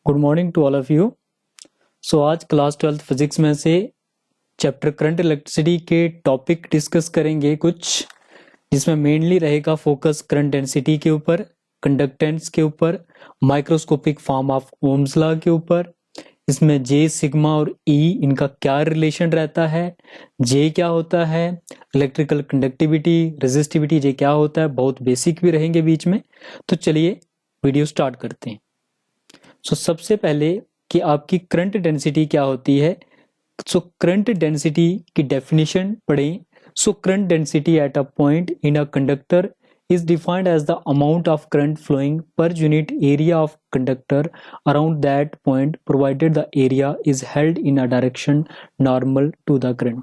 Good morning to all of you. आज class 12 physics में से चैप्टर करंट इलेक्ट्रिसिटी के टॉपिक डिस्कस करेंगे कुछ, जिसमें मेनली रहेगा फोकस करंट डेंसिटी के ऊपर, कंडक्टेंस के ऊपर, microscopic form of Ohm's law के ऊपर। इसमें जे, सिग्मा और ई इनका क्या रिलेशन रहता है, जे क्या होता है, इलेक्ट्रिकल कंडक्टिविटी, रेजिस्टिविटी जे क्या होता है, बहुत बेसिक भी रहेंगे बीच में। तो चलिए वीडियो स्टार्ट करते हैं। सबसे पहले कि आपकी करंट डेंसिटी क्या होती है। करंट डेंसिटी की डेफिनेशन पढ़ें। Current density at a point in a conductor is defined as the amount of current flowing per unit area of conductor around that point, provided the area is held in a direction normal to the current.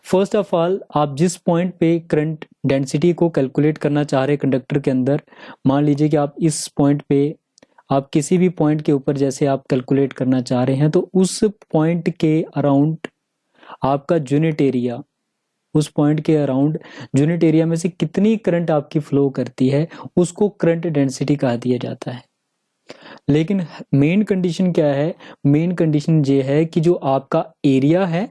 First of all, आप जिस point पे current density को calculate करना चाह रहे हैं conductor के अंदर, मान लीजिए कि आप इस पॉइंट पे, आप किसी भी पॉइंट के ऊपर जैसे आप कैलकुलेट करना चाह रहे हैं, तो उस पॉइंट के अराउंड आपका यूनिट एरिया, उस पॉइंट के अराउंड यूनिट एरिया में से कितनी करंट आपकी फ्लो करती है, उसको करंट डेंसिटी कहा दिया जाता है। लेकिन मेन कंडीशन क्या है? मेन कंडीशन ये है कि जो आपका एरिया है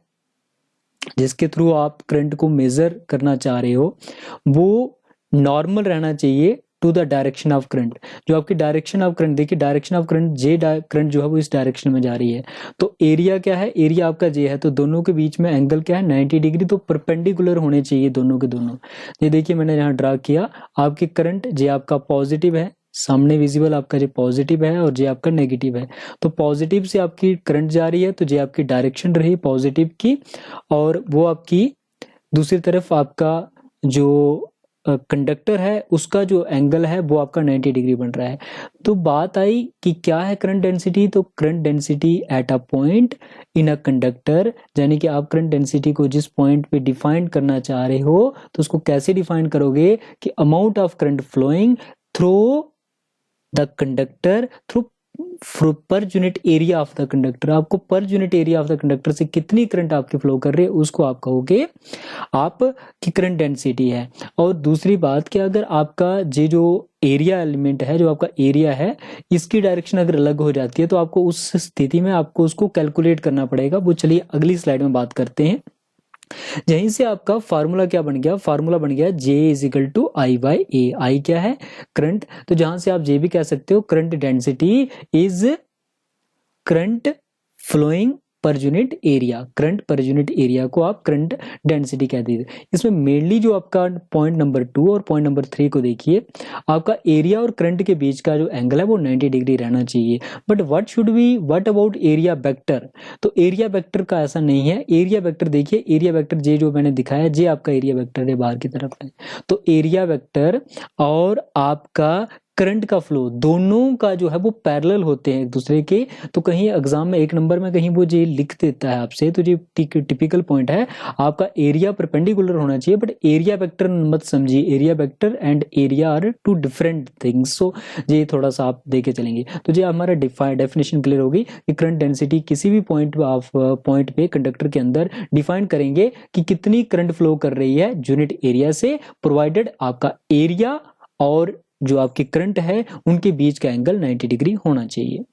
जिसके थ्रू आप करंट को मेजर करना चाह रहे हो, वो नॉर्मल रहना चाहिए to the direction of current. जो आपकी डायरेक्शन ऑफ करंट, देखिए direction of current, J current जो है वो इस डायरेक्शन में जा रही है, तो एरिया क्या है? एरिया आपका जे है, तो दोनों के बीच में एंगल क्या है? 90 डिग्री। तो परपेंडिकुलर होने चाहिए दोनों के दोनों। ये देखिए मैंने यहाँ ड्रा किया, आपकी करंट जे आपका पॉजिटिव है, सामने विजिबल आपका जे पॉजिटिव है और जे आपका नेगेटिव है। तो पॉजिटिव से आपकी करंट जा रही है, तो जे आपकी डायरेक्शन रही पॉजिटिव की, और वो आपकी दूसरी तरफ आपका जो कंडक्टर है उसका जो एंगल है वो आपका 90 डिग्री बन रहा है। तो बात आई कि क्या है करंट डेंसिटी। तो current density at a point in a conductor, यानी कि आप करंट डेंसिटी को जिस पॉइंट पे डिफाइन करना चाह रहे हो, तो उसको कैसे डिफाइन करोगे कि amount of current flowing through the conductor through per unit area of the conductor. आपको per unit area of the conductor से कितनी करंट आपकी फ्लो कर रही है, उसको आप कहोगे आप की करंट डेंसिटी है। और दूसरी बात कि अगर आपका ये जो एरिया एलिमेंट है, जो आपका एरिया है, इसकी डायरेक्शन अगर अलग हो जाती है, तो आपको उस स्थिति में आपको उसको कैलकुलेट करना पड़ेगा। वो चलिए अगली स्लाइड में बात करते हैं। यहीं से आपका फार्मूला क्या बन गया? फार्मूला बन गया J is equal to I by A. I क्या है? करंट। तो जहां से आप जे भी कह सकते हो, current density is current flowing per unit area. Current per unit area को आप करंट डेंसिटी कह दीजिए। इसमें मेनली जो आपका पॉइंट नंबर 2 और पॉइंट नंबर 3 को देखिए, आपका एरिया और करंट के बीच का जो एंगल है वो 90 डिग्री रहना चाहिए। But what about area vector? तो एरिया वेक्टर का ऐसा नहीं है। एरिया वेक्टर देखिए, एरिया वेक्टर जे जो मैंने दिखाया, जे आपका एरिया वेक्टर है, बाहर की तरफ है। तो एरिया वेक्टर और आपका करंट का फ्लो दोनों का जो है वो पैरेलल होते हैं एक दूसरे के। तो कहीं एग्जाम में एक नंबर में कहीं वो जो लिख देता है आपसे, तो जो टिपिकल पॉइंट है, आपका एरिया परपेंडिकुलर होना चाहिए, बट एरिया वेक्टर मत समझिए। Area vector and area are two different things. So ये थोड़ा सा आप देखे चलेंगे, तो ये हमारा डेफिनेशन क्लियर होगी कि करंट डेंसिटी किसी भी पॉइंट पे कंडक्टर के अंदर डिफाइन करेंगे कि कितनी करंट फ्लो कर रही है यूनिट एरिया से, प्रोवाइडेड आपका एरिया और जो आपकी करंट है उनके बीच का एंगल 90 डिग्री होना चाहिए।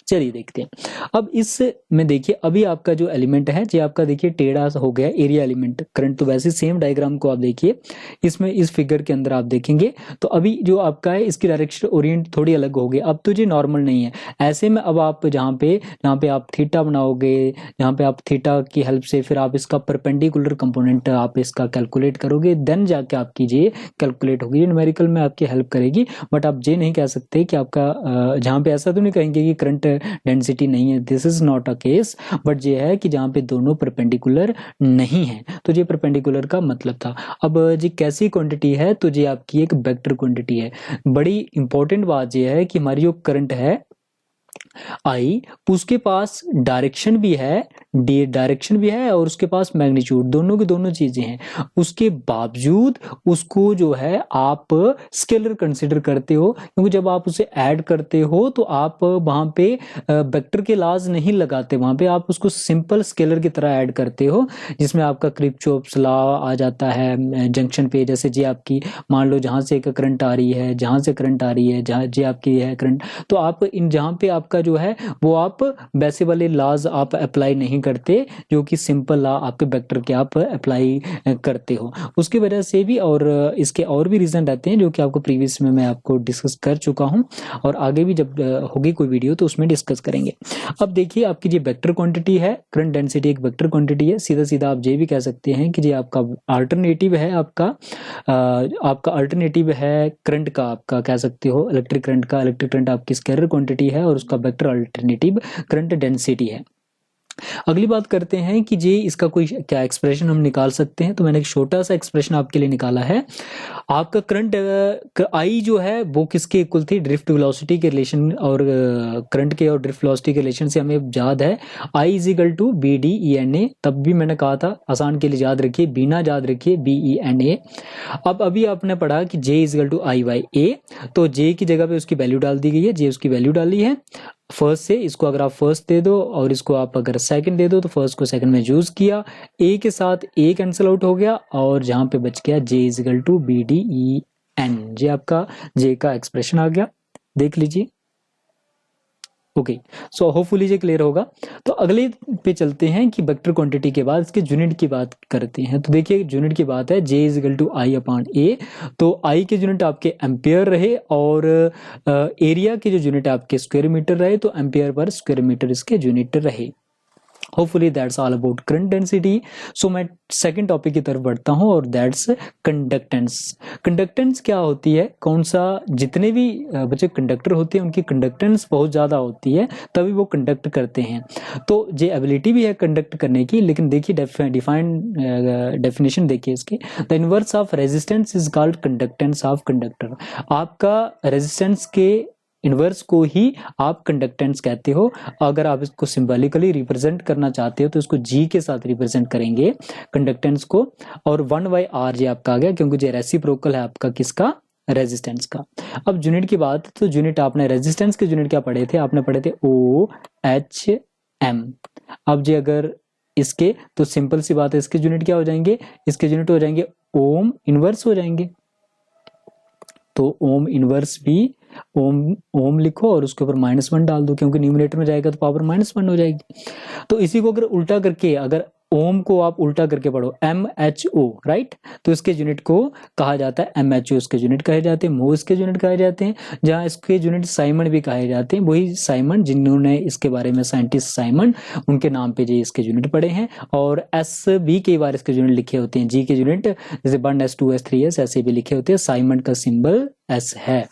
चलिए देखते हैं। अब इस में देखिए, अभी आपका जो एलिमेंट है जो आपका देखिए टेढ़ा हो गया एरिया एलिमेंट। करंट तो वैसे सेम डायग्राम को आप देखिए, इसमें इस फिगर के अंदर आप देखेंगे तो अभी जो आपका है इसकी डायरेक्शन ओरिएंट थोड़ी अलग हो गई। अब तो ये नॉर्मल नहीं है। ऐसे में अब आप जहाँ पे आप थीटा बनाओगे, जहाँ पे आप थीटा की हेल्प से फिर आप इसका परपेंडिकुलर कंपोनेंट आप इसका कैलकुलेट करोगे, देन जाके आपकी ये कैलकुलेट होगी। न्यूमेरिकल में आपकी हेल्प करेगी, बट आप ये नहीं कह सकते कि आपका जहाँ पे ऐसा तो नहीं कहेंगे कि करंट डेंसिटी नहीं है। This is not a case, but ये है कि जहां पे दोनों परपेंडिकुलर नहीं है। तो ये परपेंडिकुलर का मतलब था। अब जी कैसी क्वांटिटी है? तो ये आपकी एक वेक्टर क्वांटिटी है। बड़ी इंपॉर्टेंट बात ये है कि हमारी जो करंट है आई, उसके पास डायरेक्शन भी है, और उसके पास मैग्नीट्यूड, दोनों की दोनों चीजें हैं। उसके बावजूद उसको जो है आप स्केलर कंसीडर करते हो, क्योंकि जब आप उसे ऐड करते हो तो आप वहां पे वेक्टर के लॉज नहीं लगाते, वहां पे आप उसको सिंपल स्केलर की तरह ऐड करते हो, जिसमें आपका किरचॉफ्स लॉ आ जाता है जंक्शन पे। जैसे जी आपकी मान लो जहां से एक करंट आ रही है, जहां से करंट आ रही है, जहां जी आपकी है करंट, तो आप इन जहां पे आपका जो है वो आप वैसे वाले लॉज आप अप्लाई नहीं करते जो कि सिंपल लॉ आपके वेक्टर के आप अप्लाई करते हो, उसकी वजह से भी। और इसके और भी रीजन रहते हैं जो कि आपको प्रीवियस में मैं आपको डिस्कस कर चुका हूं, और आगे भी जब होगी कोई वीडियो तो उसमें डिस्कस करेंगे। अब देखिए आपकी ये वेक्टर क्वांटिटी है, करंट डेंसिटी एक वेक्टर क्वांटिटी है, सीधा सीधा आप ये भी कह सकते हैं कि ये आपका अल्टरनेटिव है, आपका अल्टरनेटिव है करंट का, आपका कह सकते हो इलेक्ट्रिक करंट का। इलेक्ट्रिक करंट आपकी स्केलर क्वांटिटी है और उसका वेक्टर अल्टरनेटिव करंट डेंसिटी है। अगली बात करते हैं कि जी इसका कोई क्या एक्सप्रेशन हम निकाल सकते हैं, तो मैंने एक छोटा सा एक्सप्रेशन आपके लिए निकाला है। आपका करंट आई जो है वो किसके इक्वल थी, ड्रिफ्ट वेलोसिटी के रिलेशन, और करंट के और ड्रिफ्ट वेलोसिटी के रिलेशन से हमें याद है I is equal to B D E N A. तब भी मैंने कहा था आसान के लिए याद रखिए, बीना याद रखिए बी ई एन ए। अब अभी आपने पढ़ा कि J is equal to I by A, तो जे की जगह पे उसकी वैल्यू डाल दी गई है, जे उसकी वैल्यू डाली है फर्स्ट से। इसको अगर आप फर्स्ट दे दो और इसको आप अगर सेकंड दे दो तो फर्स्ट को सेकंड में यूज किया, ए के साथ ए कैंसिल आउट हो गया और जहां पे बच गया J is equal to B D E N. J आपका जे का एक्सप्रेशन आ गया, देख लीजिए। ओके, सो होपफुली ये क्लियर होगा। तो अगले पे चलते हैं कि वेक्टर क्वांटिटी के बाद इसके यूनिट की बात करते हैं। तो देखिए यूनिट की बात है J is equal to I upon A, तो आई के यूनिट आपके एम्पियर रहे और एरिया के जो यूनिट आपके स्क्वायर मीटर रहे, तो एम्पियर पर स्क्वायर मीटर इसके यूनिट रहे। Hopefully that's all about current density. So मैं सेकंड टॉपिक की तरफ बढ़ता हूं और दैट्स कंडक्टेंस। कंडक्टेंस क्या होती है, कौन सा, जितने भी बच्चे कंडक्टर होते हैं उनकी कंडक्टेंस बहुत ज्यादा होती है तभी वो कंडक्ट करते हैं। तो ये एबिलिटी भी है कंडक्ट करने की, लेकिन देखिए डिफाइंड डेफिनेशन देखिए इसकी, the inverse of resistance is called conductance of conductor. आपका रेजिस्टेंस के इनवर्स को ही आप कंडक्टेंस कहते हो। अगर आप इसको सिंबॉलिकली रिप्रेजेंट करना चाहते हो तो इसको जी के साथ रिप्रेजेंट करेंगे कंडक्टेंस को, और 1/r जे आपका आ गया क्योंकि जे रेसिप्रोकल है आपका किसका, रेजिस्टेंस का। अब यूनिट की बात, तो यूनिट आपने रेजिस्टेंस के यूनिट क्या पढ़े थे, आपने पढ़े थे ओ एच एम। अब जे अगर इसके, तो सिंपल सी बात है इसके यूनिट क्या हो जाएंगे, इसके यूनिट हो जाएंगे ओम इनवर्स हो जाएंगे। तो ओम इनवर्स भी ओम लिखो और उसके ऊपर -1 डाल दो, क्योंकि न्यूमरेटर में जाएगा तो पावर -1 हो जाएगी। तो इसी को अगर उल्टा करके, अगर ओम को आप उल्टा करके पढ़ो MHO, राइट, तो इसके यूनिट को कहा जाता है MHO, इसके यूनिट कहे जाते हैं, मो इसके यूनिट कहे जाते हैं, जहां इसके यूनिट साइमन भी कहे जाते हैं। वही साइमन जिन्होंने इसके बारे में, साइंटिस्ट साइमन, उनके नाम पे जो इसके यूनिट पड़े हैं। और एस भी कई बार इसके यूनिट लिखे होते हैं, जी के यूनिट जैसे 1s 2s 3s ऐसे भी लिखे होते हैं, साइमन का सिंबल एस है।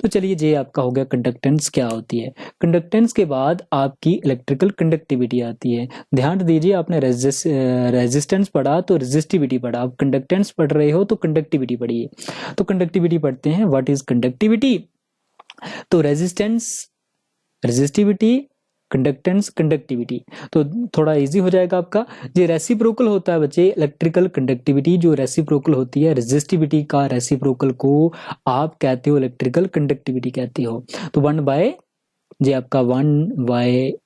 तो चलिए ये आपका हो गया कंडक्टेंस क्या होती है। कंडक्टेंस के बाद आपकी इलेक्ट्रिकल कंडक्टिविटी आती है। ध्यान दीजिए आपने रेजिस्टेंस पढ़ा तो रेजिस्टिविटी पढ़ा, आप कंडक्टेंस पढ़ रहे हो तो कंडक्टिविटी पढ़िए। तो कंडक्टिविटी पढ़ते हैं, व्हाट इज कंडक्टिविटी। तो रेजिस्टेंस, रेजिस्टिविटी, कंडक्टेंस, कंडक्टिविटी, तो थोड़ा इजी हो जाएगा आपका। ये रेसिप्रोकल होता है बच्चे, इलेक्ट्रिकल कंडक्टिविटी जो रेसिप्रोकल होती है, रेजिस्टिविटी का रेसिप्रोकल को आप कहते हो इलेक्ट्रिकल कंडक्टिविटी कहते हो। तो 1 जे आपका 1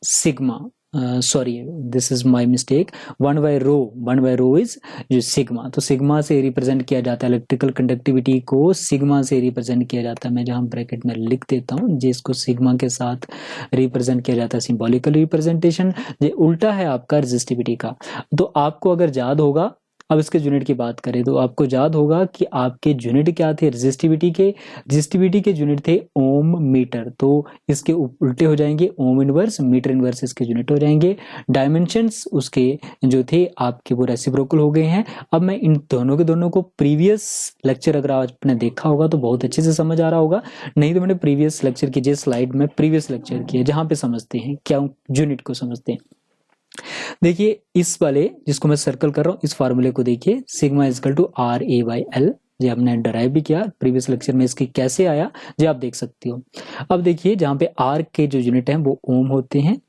sigma, sorry this is my mistake, 1/रो इज जो सिग्मा, तो सिग्मा से रिप्रेजेंट किया जाता है इलेक्ट्रिकल कंडक्टिविटी को, सिग्मा से रिप्रेजेंट किया जाता है। मैं जहां ब्रैकेट में लिख देता हूं जिसको सिग्मा के साथ रिप्रेजेंट किया जाता है, सिंबॉलिकल रिप्रेजेंटेशन। ये उल्टा है आपका रेजिस्टिविटी का। तो आपको अगर याद होगा, अब इसके यूनिट की बात करें तो आपको याद होगा कि आपके यूनिट क्या थे रेजिस्टिविटी के, रेजिस्टिविटी के यूनिट थे ओम मीटर, तो इसके उल्टे हो जाएंगे ओम इनवर्स, मीटर इनवर्स इसके यूनिट हो जाएंगे। डायमेंशंस उसके जो थे आपके वो रेसिप्रोकल हो गए हैं। अब मैं इन दोनों के दोनों को प्रीवियस लेक्चर अगर आपने देखा होगा तो बहुत अच्छे से समझ आ रहा होगा, नहीं तो मैंने प्रीवियस लेक्चर की जिस स्लाइड में प्रीवियस लेक्चर किया जहां पे समझते हैं क्या यूनिट को समझते हैं। देखिए इस वाले जिसको मैं सर्कल कर रहा हूं, इस फार्मूले को देखिए, सिग्मा इजकल टू RA/L, ये हमने डराइव भी किया प्रीवियस लेक्चर में, इसकी कैसे आया ये आप देख सकते हो। अब देखिए जहां पे R के जो यूनिट हैं वो ओम होते हैं,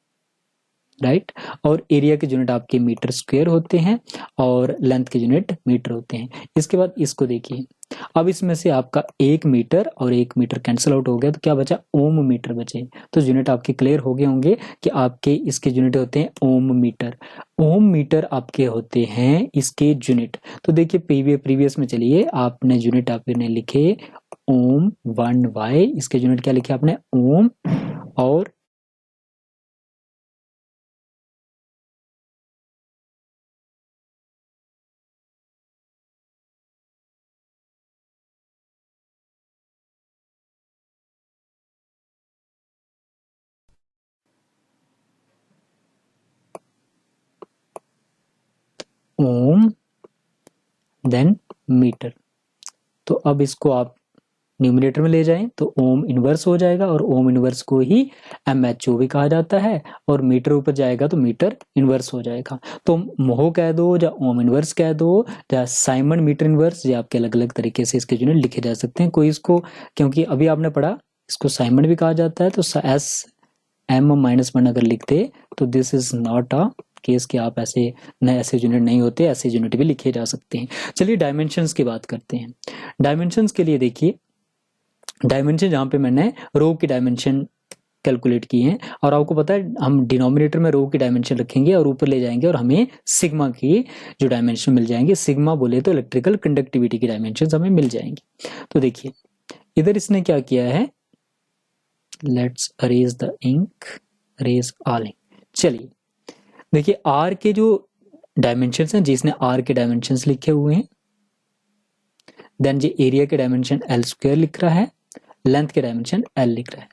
राइट, और एरिया के यूनिट आपके मीटर स्क्वायर होते हैं और लेंथ के यूनिट मीटर होते हैं। इसके बाद इसको देखिए, अब इसमें से आपका 1 मीटर और 1 मीटर कैंसिल आउट हो गया, तो क्या बचा, ओम मीटर बचे। तो यूनिट आपके क्लियर हो गए होंगे कि आपके इसके यूनिट होते हैं ओम मीटर। ओम मीटर आपके होते हैं इसके यूनिट। तो देखिए प्रीवियस में चलिए, आपने यूनिट आपने लिखे ओम 1/, इसके यूनिट क्या लिखे आपने ओम, और ओम देन मीटर। तो अब इसको आप न्यूमरेटर में ले जाएं तो ओम इनवर्स हो जाएगा और ओम इनवर्स को ही MHO भी कहा जाता है और मीटर ऊपर जाएगा तो मीटर इनवर्स हो जाएगा। तो मोहो कह दो या ओम इनवर्स कह दो या साइमन मीटर इनवर्स, ये आपके अलग अलग तरीके से इसके यूनिट लिखे जा सकते हैं। कोई इसको, क्योंकि अभी आपने पढ़ा इसको साइमन भी कहा जाता है, तो SM-1 अगर लिखते तो this is not a case कि आप ऐसे यूनिट नहीं होते, ऐसे यूनिट भी लिखे जा सकते हैं। चलिए डायमेंशंस की बात करते हैं। डायमेंशंस के लिए देखिए, डायमेंशन जहाँ पे मैंने रो की डायमेंशन कैलकुलेट की है और आपको पता है हम डिनोमिनेटर में रो की डायमेंशन रखेंगे और ऊपर ले जाएंगे और हमें सिग्मा की जो डायमेंशन मिल जाएंगे, सिग्मा बोले तो इलेक्ट्रिकल कंडक्टिविटी की डायमेंशन हमें मिल जाएंगी। तो देखिए इधर इसने क्या किया है, let's erase the ink, erase all ink. चलिए देखिए आर के जो डायमेंशन हैं, जिसने आर के डायमेंशन लिखे हुए हैं, देन जो एरिया के डायमेंशन L² लिख रहा है, लेंथ के डायमेंशन L लिख रहा है।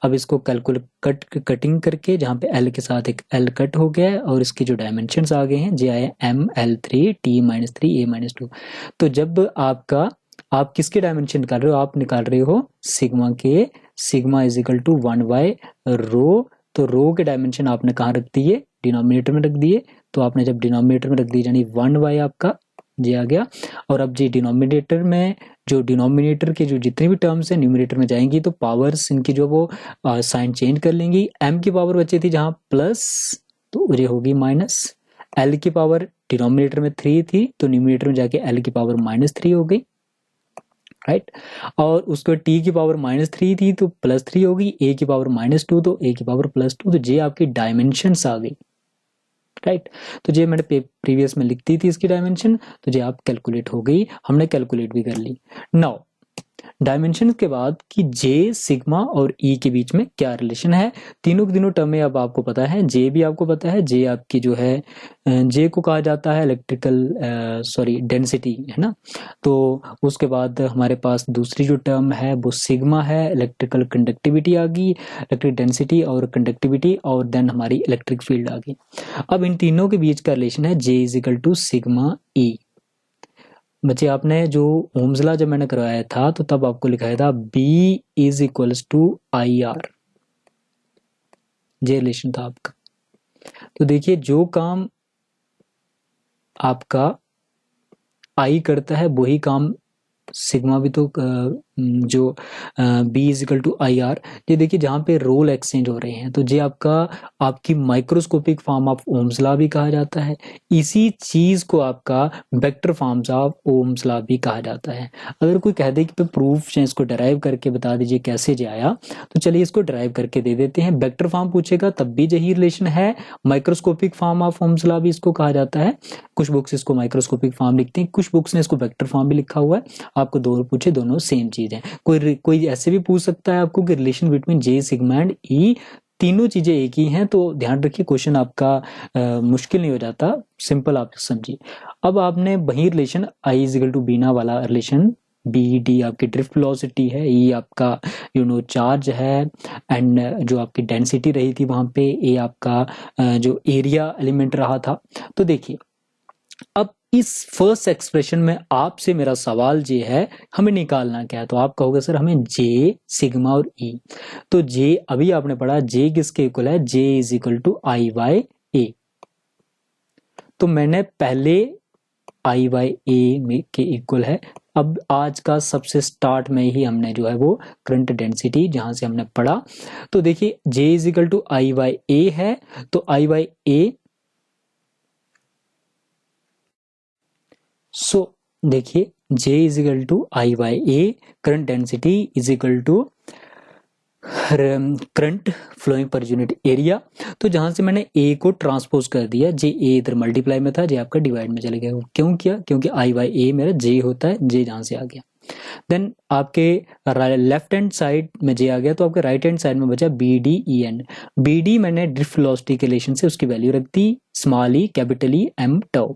अब इसको कटिंग करके जहाँ पे L के साथ एक L कट हो गया है और इसके जो डायमेंशंस आ गए हैं जे आए ML3 T-3 A-2। तो जब आप किसके डायमेंशन निकाल रहे हो, आप निकाल रहे हो सिग्मा के, सिग्मा इज इक्वल टू 1/रो। तो रो के डायमेंशन आपने कहाँ रख दिए, डिनोमिनेटर में रख दिए। तो आपने जब डिनोमिनेटर में रख दिए यानी 1/, आपका जे आ गया। और अब जी डिनोमिनेटर में जो डिनोमिनेटर के जो जितनी भी टर्म्स है न्यूमरेटर में जाएंगी तो पावर्स इनकी जो वो साइन चेंज कर लेंगी। m की पावर बची थी जहां प्लस, तो ये होगी माइनस। l की पावर डिनोमिनेटर में 3 थी तो न्यूमरेटर में जाके l की पावर -3 हो गई, राइट। और उसके बाद t की पावर -3 थी तो +3 होगी, a की पावर -2 तो a की पावर +2। तो ये आपकी डायमेंशंस आ गई, राइट। तो ये मैंने प्रीवियस में लिखती थी इसकी डायमेंशन, तो ये आप कैलकुलेट हो गई, हमने कैलकुलेट भी कर ली। नाउ डायमेंशन के बाद कि जे, सिग्मा और ई के बीच में क्या रिलेशन है, तीनों की तीनों टर्में अब आपको पता है। जे भी आपको पता है, जे आपकी जो है जे को कहा जाता है डेंसिटी, है ना। तो उसके बाद हमारे पास दूसरी जो टर्म है वो सिग्मा है, इलेक्ट्रिकल कंडक्टिविटी आ गई, इलेक्ट्रिक डेंसिटी और कंडक्टिविटी, और देन हमारी इलेक्ट्रिक फील्ड आ गई। अब इन तीनों के बीच का रिलेशन है J is equal to sigma E. बच्चे आपने जो ओम्स लॉ जब मैंने करवाया था तो तब आपको लिखाया था B is equals to IR, ये रिलेशन था आपका। तो देखिए जो काम आपका I करता है वही काम सिग्मा भी तो जो B is equal to IR। ये देखिए जहाँ पे रोल एक्सचेंज हो रहे हैं तो ये आपकी microscopic form of Ohm's law भी कहा जाता है। इसी चीज को आपका vector forms of Ohm's law भी कहा जाता है। अगर कोई कह दे कि प्रूफ इसको डराइव करके बता दीजिए कैसे जे आया, तो चलिए इसको डराइव करके दे देते हैं। वेक्टर फॉर्म पूछेगा तब भी यही रिलेशन है, microscopic form of Ohm's law भी इसको कहा जाता है। कुछ बुक्स इसको माइक्रोस्कोपिक फॉर्म लिखती हैं, कुछ बुक्स ने इसको वेक्टर फॉर्म भी लिखा हुआ है। आपको दोनों पूछे दोनों सेम चीज है। कोई ऐसे भी पूछ सकता है आपको कि relation between J, sigma and E, तीनों चीजें एक ही हैं। तो ध्यान रखिए क्वेश्चन आपका मुश्किल नहीं हो जाता, सिंपल आप समझिए। अब आपने वही relation I is equal to बीना वाला रिलेशन, बी डी आपकी ड्रिफ्ट वेलोसिटी है, ई आपका चार्ज है, एंड जो आपकी डेंसिटी रही थी वहां पे, ए आपका जो एरिया एलिमेंट रहा था। तो देखिए अब इस फर्स्ट एक्सप्रेशन में आपसे मेरा सवाल ये है हमें निकालना क्या है। तो आप कहोगे सर हमें जे, सिग्मा और ई। तो जे अभी आपने पढ़ा जे किसके इक्वल है, J is equal to I/A। तो मैंने पहले I/A के इक्वल है। अब आज का सबसे स्टार्ट में ही हमने जो है वो करंट डेंसिटी जहां से हमने पढ़ा, तो देखिए जे इज इक्वल टू I/A है, तो I/A, सो देखिए J is equal to I/A, current density is equal to current flowing per unit area. तो जहां से मैंने A को ट्रांसपोज कर दिया, जे ए इधर मल्टीप्लाई में था, जे आपका डिवाइड में चले गया। क्यों किया, क्योंकि I/A मेरा J होता है, J जहां से आ गया। देन आपके लेफ्ट हैंड साइड में जे आ गया, तो आपके राइट हैंड साइड में बचा V D E N. V D मैंने ड्रिफ्ट वेलोसिटी के रिलेशन से उसकी वैल्यू रख दी small E capital E M tau,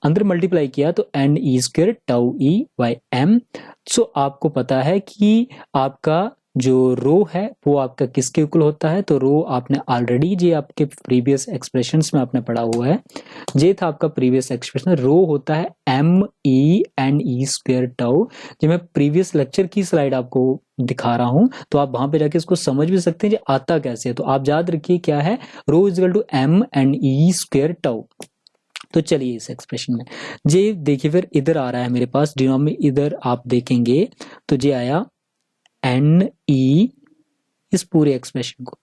अंदर मल्टीप्लाई किया तो N E square tau E by M. So आपको पता है कि आपका जो रो है वो आपका किसके इक्वल होता है, तो रो आपने ऑलरेडी जे आपके प्रीवियस एक्सप्रेशंस में आपने पढ़ा हुआ है, जे था आपका प्रीवियस एक्सप्रेशन, रो होता है M E N E square tau. जो मैं प्रीवियस लेक्चर की स्लाइड आपको दिखा रहा हूं, तो आप वहां पे जाके इसको समझ भी सकते हैं कि आता कैसे है। तो आप याद रखिए क्या है, rho is equal to M N E square tau. तो चलिए इस एक्सप्रेशन में जे देखिए फिर इधर आ रहा है मेरे पास डिनोमिनेटर, इधर आप देखेंगे तो जे आया एन ई इस पूरे एक्सप्रेशन को,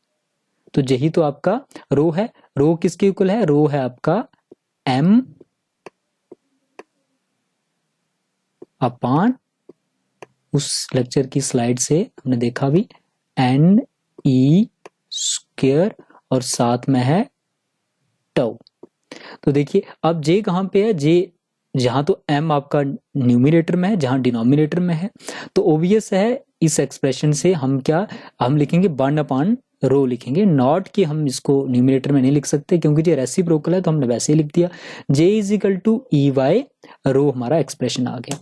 तो यही तो आपका रो है। रो किसके इक्वल है, रो है आपका एम अपान, उस लेक्चर की स्लाइड से हमने देखा भी, एन ई स्क्वायर और साथ में है टाउ। तो देखिए अब जे कहां पे है, जे जहां तो m आपका न्यूमिनेटर में है, जहां डिनोमिनेटर में है, तो ओबियस है इस एक्सप्रेशन से हम लिखेंगे 1 अपान रो लिखेंगे, नॉट कि हम इसको न्यूमिनेटर में नहीं लिख सकते क्योंकि ये रेसिप्रोकल है, तो हमने वैसे ही लिख दिया। j is equal to E by rho हमारा एक्सप्रेशन आ गया,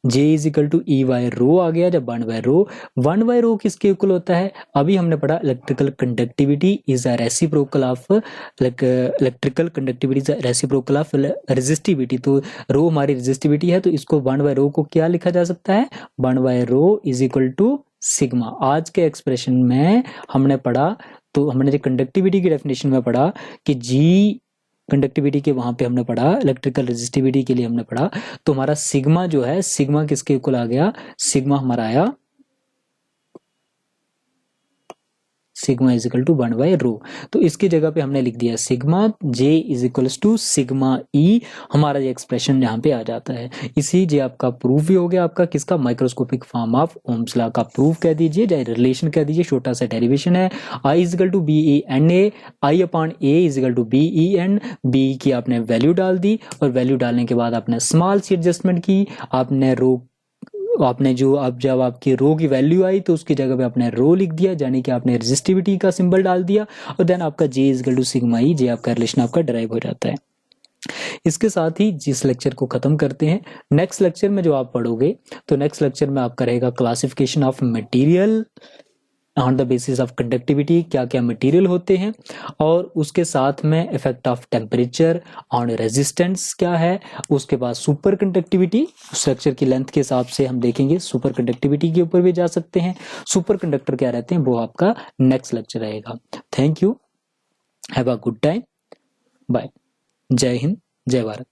j is equal to E by rho आ गया। जब 1 बाय रो किसके इक्वल होता है, अभी हमने पढ़ा electrical conductivity is a reciprocal of electrical conductivity is a reciprocal of resistivity. तो रो हमारी रेजिस्टिविटी है, तो इसको 1 बाय रो को क्या लिखा जा सकता है, 1 by rho is equal to sigma. आज के एक्सप्रेशन में हमने पढ़ा, तो हमने जो कंडक्टिविटी की डेफिनेशन में पढ़ा कि जी कंडक्टिविटी के वहां पे हमने पढ़ा, इलेक्ट्रिकल रेजिस्टिविटी के लिए हमने पढ़ा, तो हमारा सिग्मा जो है, सिग्मा किसके इक्वल आ गया, सिग्मा हमारा आया sigma is equal to 1 by rho. तो इसकी जगह पे हमने लिख दिया sigma, J is equal to sigma E, हमारा ये एक्सप्रेशन यहाँ पे आ जाता है। इसी जे आपका प्रूफ भी हो गया आपका किसका, microscopic form of Ohm's law का प्रूफ कह दीजिए, चाहे रिलेशन कह दीजिए, छोटा सा डेरिवेशन है। I is equal to V E N A, I upon A is equal to V E N, V की आपने वैल्यू डाल दी और वैल्यू डालने के बाद आपने स्मॉल सी एडजस्टमेंट की, आपने रो आपने जो अब जब आपकी रो की वैल्यू आई तो उसकी जगह पे आपने रो लिख दिया, यानी कि आपने रेजिस्टिविटी का सिंबल डाल दिया और देन आपका J is equal to sigma E, J आपका रिलेशन आपका डराइव हो जाता है। इसके साथ ही जिस लेक्चर को खत्म करते हैं, नेक्स्ट लेक्चर में जो आप पढ़ोगे, तो नेक्स्ट लेक्चर में आपका रहेगा classification of material on the basis of conductivity, क्या क्या मटेरियल होते हैं, और उसके साथ में effect of temperature on resistance क्या है, उसके बाद सुपर कंडक्टिविटी, स्ट्रक्चर की लेंथ के हिसाब से हम देखेंगे, सुपर कंडक्टिविटी के ऊपर भी जा सकते हैं, सुपर कंडक्टर क्या रहते हैं, वो आपका नेक्स्ट लेक्चर रहेगा। Thank you, have a good time, bye, जय हिंद, जय भारत।